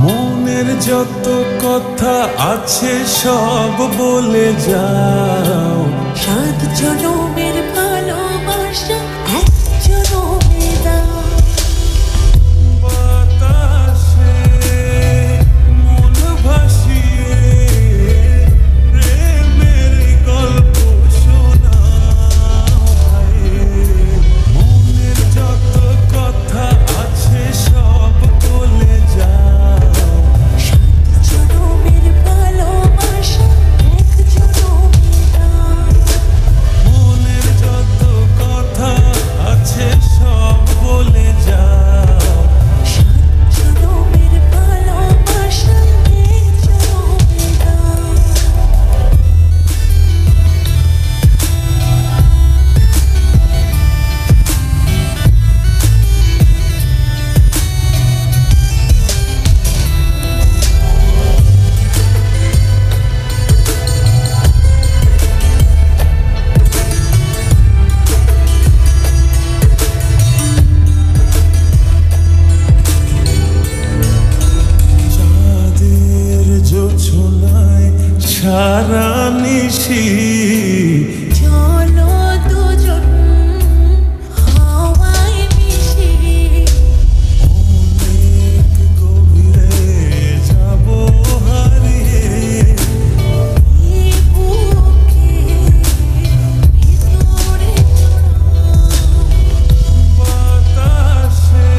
মনের যত কথা আছে সব বলে যাও। 7 জনমের ভালোবাসা এক জনমে দাও। বাতাসে মন ভাসিয়ে প্রেমের গল্প শোনাও। মনের যত কথা আছে সব বলে যাও। 7 জনমের ভালোবাসা এক জনমে দাও। মনের যত কথা আছে সব বলে যাও। 7 জনমের ভালোবাসা এক জনমে দাও। চাঁদের জোছনায় সারা নিশি চলো দুজন হাওয়ায় মিশে। অনেক গভীরে যাব হারিয়ে। এই বুকে ভিতরে ছড়াও। বাতাসে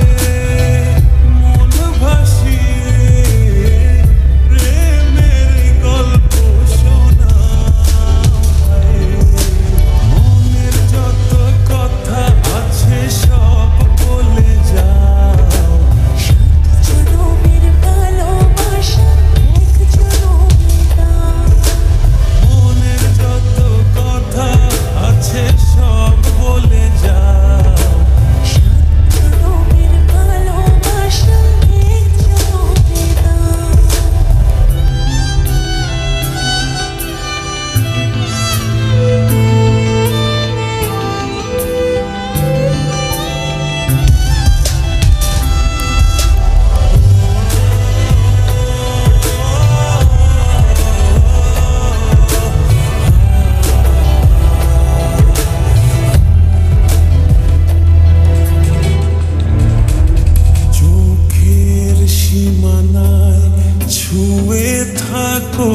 মন ভাসিয়ে প্রেমের গল্প শোনাও। মনের যত কথা আছে সব বলে যাও। 7 জনমের ভালোবাসা এক জনমে দাও। মনের যত কথা আছে সব বলে যাও। 7 জনমের ভালোবাসা এক জনমে দাও। চোখের সীমানায় ছুঁয়ে থাকো